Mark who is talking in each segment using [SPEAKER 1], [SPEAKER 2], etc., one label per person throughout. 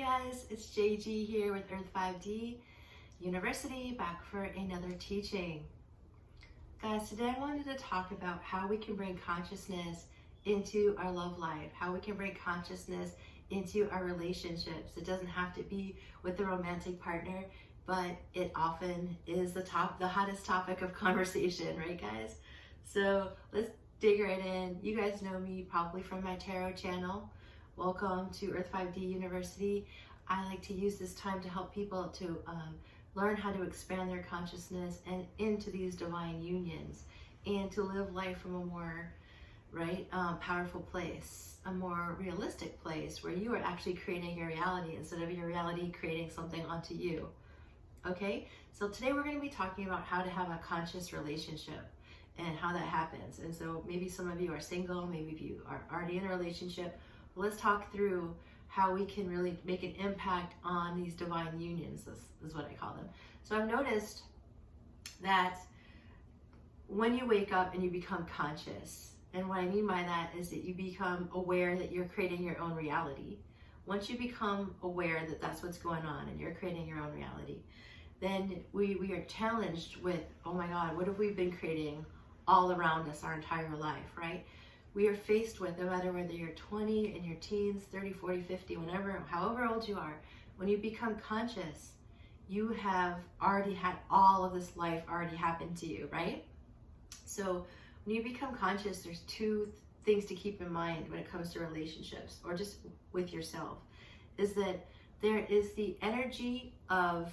[SPEAKER 1] guys, it's JG here with Earth 5D University, back for another teaching. Guys, today I wanted to talk about how we can bring consciousness into our love life, how we can bring consciousness into our relationships. It doesn't have to be with the romantic partner, but it often is the hottest topic of conversation, right guys? So let's dig right in. You guys know me probably from my tarot channel. Welcome to Earth 5D University. I like to use this time to help people to learn how to expand their consciousness and into these divine unions, and to live life from a more powerful place, a more realistic place where you are actually creating your reality instead of your reality creating something onto you. Okay, so today we're going to be talking about how to have a conscious relationship and how that happens. And so maybe some of you are single, maybe you are already in a relationship. Let's talk through how we can really make an impact on these divine unions. This is what I call them. So I've noticed that when you wake up and you become conscious, and what I mean by that is that you become aware that you're creating your own reality. Once you become aware that that's what's going on and you're creating your own reality, then we are challenged with, oh my God, what have we been creating all around us our entire life, right? We are faced with, no matter whether you're 20, in your teens, 30, 40, 50, whenever, however old you are, when you become conscious, you have already had all of this life already happen to you, right? So when you become conscious, there's two things to keep in mind when it comes to relationships, or just with yourself, is that there is the energy of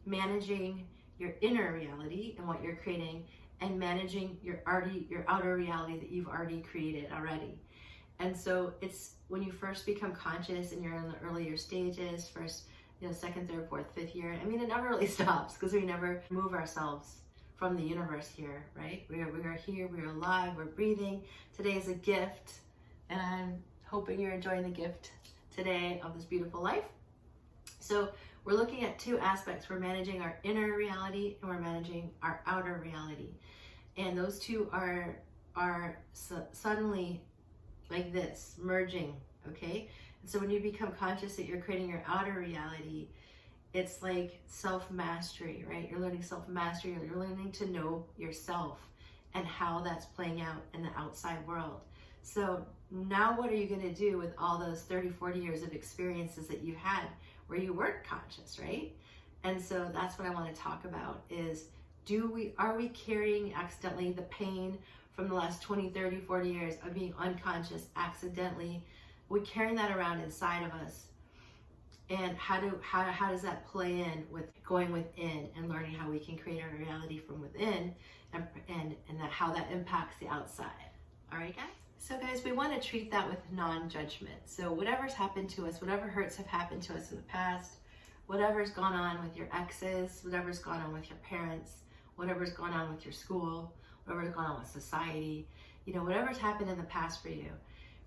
[SPEAKER 1] managing your inner reality and what you're creating, and managing your outer reality that you've already created already. And so it's when you first become conscious and you're in the earlier stages, first, second, third, fourth, fifth year. I mean, it never really stops because we never move ourselves from the universe here, right? We are here, we're alive, we're breathing. Today is a gift, and I'm hoping you're enjoying the gift today of this beautiful life. So we're looking at two aspects. We're managing our inner reality and we're managing our outer reality. And those two are suddenly like this, merging, okay? And so when you become conscious that you're creating your outer reality, it's like self-mastery, right? You're learning self-mastery, you're learning to know yourself and how that's playing out in the outside world. So now what are you gonna do with all those 30, 40 years of experiences that you had where you weren't conscious, right? And so that's what I want to talk about is, are we carrying accidentally the pain from the last 20, 30, 40 years of being unconscious accidentally? We're carrying that around inside of us. And how does that play in with going within and learning how we can create our reality from within, and how that impacts the outside? All right, guys? So guys, we want to treat that with non-judgment. So whatever's happened to us, whatever hurts have happened to us in the past, whatever's gone on with your exes, whatever's gone on with your parents, whatever's gone on with your school, whatever's gone on with society, whatever's happened in the past for you,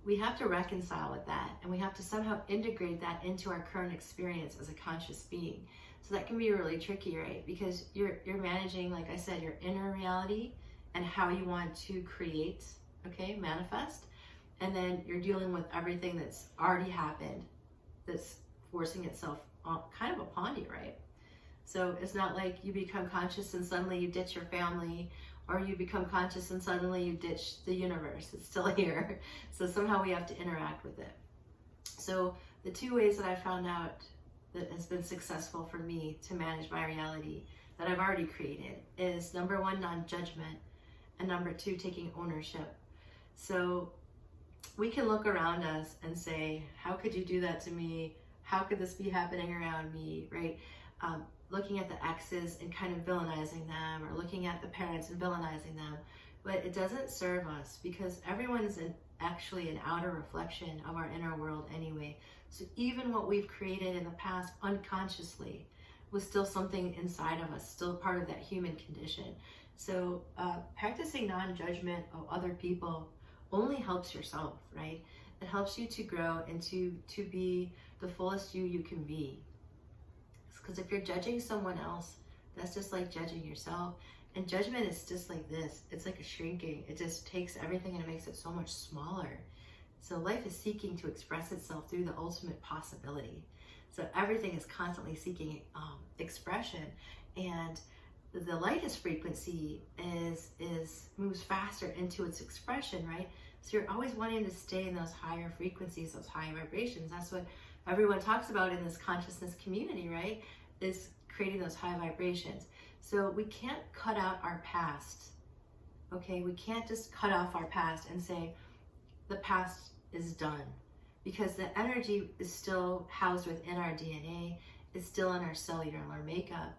[SPEAKER 1] we have to reconcile with that, and we have to somehow integrate that into our current experience as a conscious being. So that can be really tricky, right? Because you're managing, like I said, your inner reality and how you want to create, okay, manifest, and then you're dealing with everything that's already happened that's forcing itself kind of upon you, right? So it's not like you become conscious and suddenly you ditch your family, or you become conscious and suddenly you ditch the universe. It's still here. So somehow we have to interact with it. So the two ways that I found out that has been successful for me to manage my reality that I've already created is, number one, non-judgment, and number two, taking ownership. So we can look around us and say, how could you do that to me? How could this be happening around me, right? Looking at the exes and kind of villainizing them, or looking at the parents and villainizing them. But it doesn't serve us, because everyone is actually an outer reflection of our inner world anyway. So even what we've created in the past unconsciously was still something inside of us, still part of that human condition. So practicing non-judgment of other people only helps yourself, right? It helps you to grow and to be the fullest you can be. Because if you're judging someone else, that's just like judging yourself. And judgment is just like this. It's like a shrinking. It just takes everything and it makes it so much smaller. So life is seeking to express itself through the ultimate possibility. So everything is constantly seeking expression, and the lightest frequency moves faster into its expression, right? So you're always wanting to stay in those higher frequencies, those high vibrations. That's what everyone talks about in this consciousness community, right? Is creating those high vibrations. So we can't cut out our past, okay? We can't just cut off our past and say the past is done, because the energy is still housed within our DNA, it's still in our cellular makeup.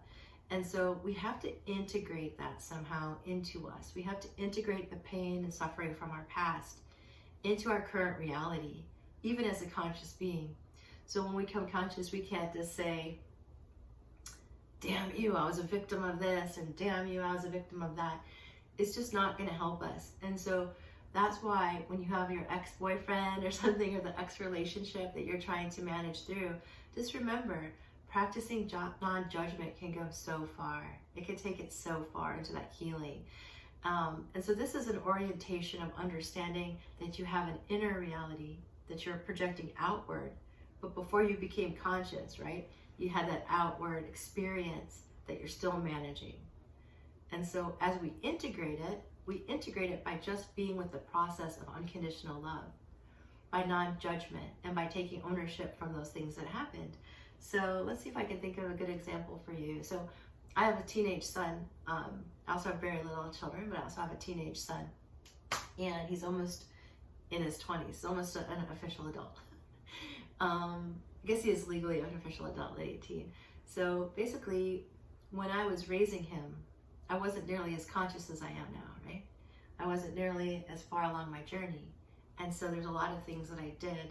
[SPEAKER 1] And so we have to integrate that somehow into us. We have to integrate the pain and suffering from our past into our current reality, even as a conscious being. So when we become conscious, we can't just say, damn you, I was a victim of this, and damn you, I was a victim of that. It's just not going to help us. And so that's why when you have your ex-boyfriend or something, or the ex-relationship that you're trying to manage through, just remember, practicing non-judgment can go so far. It can take it so far into that healing. And so this is an orientation of understanding that you have an inner reality that you're projecting outward. But before you became conscious, right, you had that outward experience that you're still managing. And so as we integrate it by just being with the process of unconditional love, by non-judgment, and by taking ownership from those things that happened. So let's see if I can think of a good example for you. So I have a teenage son. I also have very little children, but I also have a teenage son. And he's almost in his 20s, almost an official adult. I guess he is legally an official adult at 18. So basically, when I was raising him, I wasn't nearly as conscious as I am now, right? I wasn't nearly as far along my journey. And so there's a lot of things that I did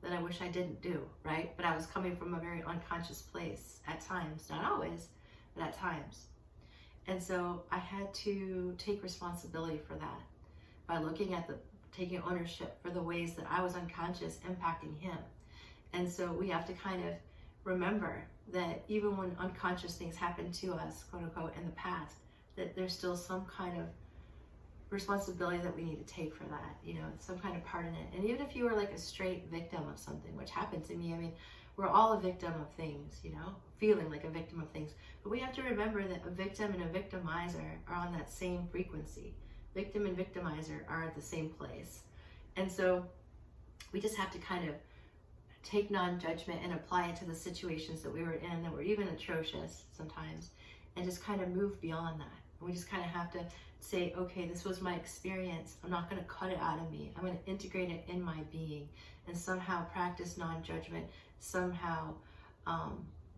[SPEAKER 1] that I wish I didn't do, right? But I was coming from a very unconscious place at times, not always, but at times. And so I had to take responsibility for that by looking at taking ownership for the ways that I was unconscious impacting him. And so we have to kind of remember that even when unconscious things happen to us, quote unquote, in the past, that there's still some kind of responsibility that we need to take for that, some kind of part in it. And even if you were like a straight victim of something, which happened to me, I mean, we're all a victim of things, feeling like a victim of things. But we have to remember that a victim and a victimizer are on that same frequency. Victim and victimizer are at the same place. And so we just have to kind of take non-judgment and apply it to the situations that we were in that were even atrocious sometimes, and just kind of move beyond that. And we just kind of have to say, okay, this was my experience. I'm not going to cut it out of me. I'm going to integrate it in my being and somehow practice non-judgment, somehow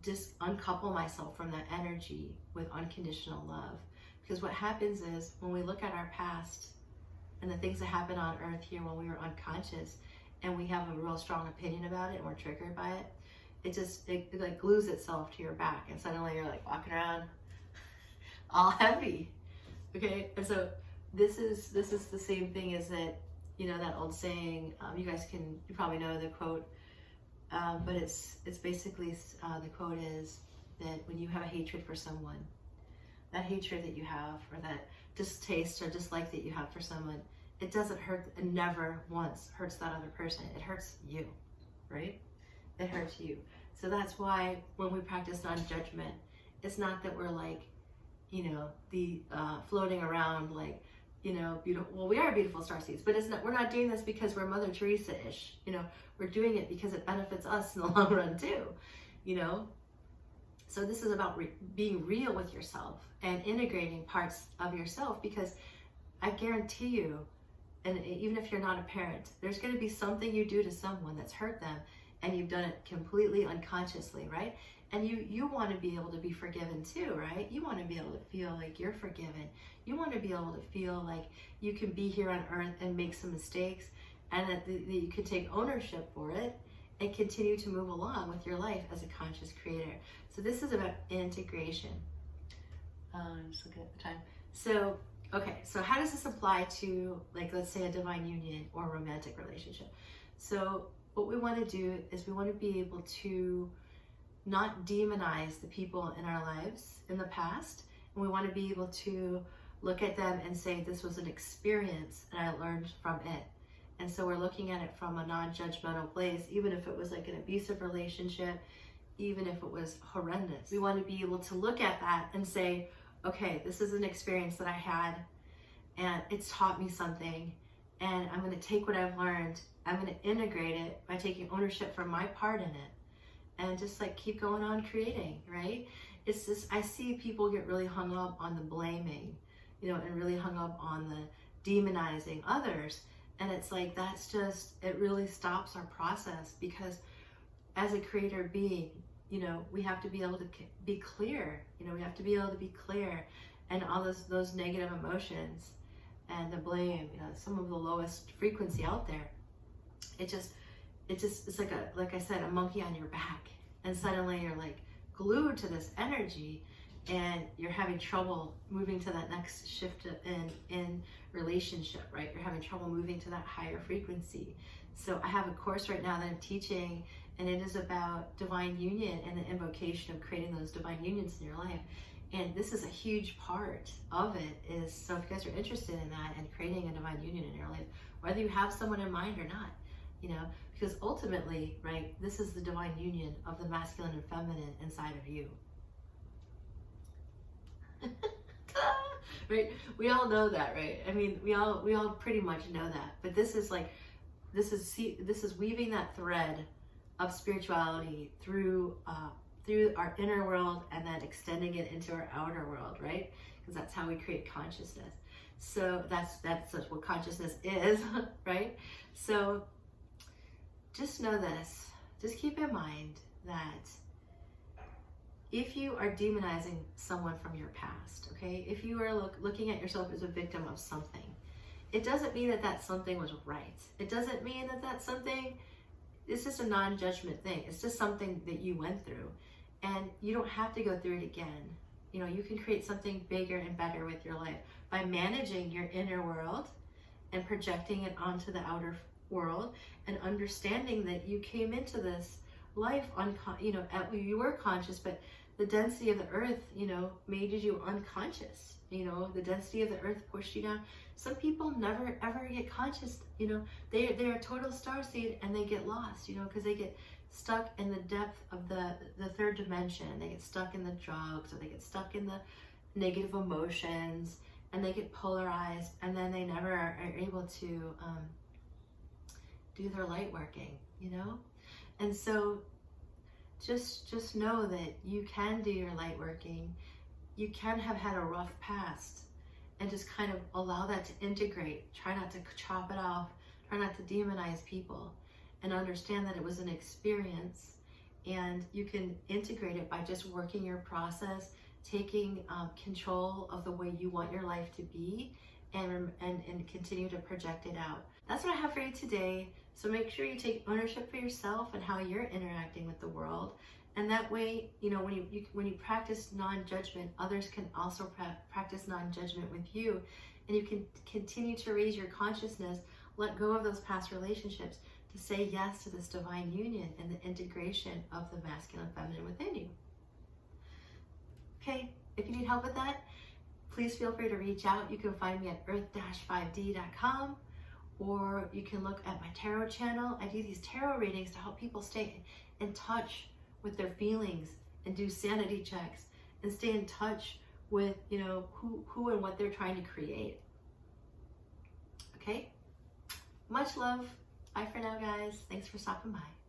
[SPEAKER 1] just uncouple myself from that energy with unconditional love. Because what happens is when we look at our past and the things that happened on earth here when we were unconscious, and we have a real strong opinion about it and we're triggered by it, it like glues itself to your back, and suddenly you're like walking around all heavy. Okay, and so this is the same thing as that, that old saying, you probably know the quote, but it's basically, the quote is that when you have a hatred for someone, that hatred that you have, or that distaste or dislike that you have for someone, it doesn't hurt, it never once hurts that other person. It hurts you, right? It hurts you. So that's why when we practice non-judgment, it's not that we're like, floating around like, beautiful. Well, we are beautiful star seeds, but we're not doing this because we're Mother Teresa-ish. We're doing it because it benefits us in the long run too, So this is about being real with yourself and integrating parts of yourself, because I guarantee you, and even if you're not a parent, there's going to be something you do to someone that's hurt them, and you've done it completely unconsciously, right? And you want to be able to be forgiven too, right? You want to be able to feel like you're forgiven. You want to be able to feel like you can be here on earth and make some mistakes, and that you can take ownership for it and continue to move along with your life as a conscious creator. So this is about integration. Just looking at the time. So, okay, so how does this apply to, like, let's say a divine union or a romantic relationship? So what we want to do is we want to be able to not demonize the people in our lives in the past, and we want to be able to look at them and say, this was an experience and I learned from it. And so we're looking at it from a non-judgmental place, even if it was like an abusive relationship, even if it was horrendous. We want to be able to look at that and say, okay, this is an experience that I had and it's taught me something, and I'm going to take what I've learned, I'm going to integrate it by taking ownership for my part in it, and just like keep going on creating, right? It's just, I see people get really hung up on the blaming, you know, and really hung up on the demonizing others. And it's like, that's just, it really stops our process, because as a creator being, you know, we have to be able to be clear, you know, we have to be able to be clear, and all those negative emotions and the blame, you know, some of the lowest frequency out there. It's like like I said, a monkey on your back, and suddenly you're like glued to this energy, and you're having trouble moving to that next shift in relationship, right? You're having trouble moving to that higher frequency. So I have a course right now that I'm teaching, and it is about divine union and the invocation of creating those divine unions in your life. And this is a huge part of it. Is so if you guys are interested in that and creating a divine union in your life, whether you have someone in mind or not, you know, because ultimately, right, this is the divine union of the masculine and feminine inside of you. Right? We all know that, right? I mean, we all pretty much know that. But this is like, this is weaving that thread of spirituality through our inner world, and then extending it into our outer world, right? Because that's how we create consciousness. So that's what consciousness is, right? So just know this. Just keep in mind that if you are demonizing someone from your past, okay, if you are looking at yourself as a victim of something, it doesn't mean that that something was right. It doesn't mean that that something, it's just a non-judgment thing. It's just something that you went through, and you don't have to go through it again. You know, you can create something bigger and better with your life by managing your inner world and projecting it onto the outer world, and understanding that you came into this life you were conscious, but the density of the earth, you know, made you unconscious. You know, the density of the earth pushed you down. Some people never ever get conscious. You know, they're a total starseed, and they get lost. You know, because they get stuck in the depth of the third dimension. They get stuck in the drugs, or they get stuck in the negative emotions, and they get polarized, and then they never are able to do their light working. You know, and so just know that you can do your light working. You can have had a rough past, and just kind of allow that to integrate. Try not to chop it off. Try not to demonize people, and understand that it was an experience, and you can integrate it by just working your process, taking control of the way you want your life to be, and continue to project it out. That's what I have for you today. So make sure you take ownership for yourself and how you're interacting with the world. And that way, you know, when you practice non-judgment, others can also practice non-judgment with you. And you can continue to raise your consciousness, let go of those past relationships, to say yes to this divine union and the integration of the masculine and feminine within you. Okay, if you need help with that, please feel free to reach out. You can find me at earth-5d.com, or you can look at my tarot channel. I do these tarot readings to help people stay in touch with their feelings, and do sanity checks, and stay in touch with, you know, who and what they're trying to create. Okay? Much love. Bye for now, guys. Thanks for stopping by.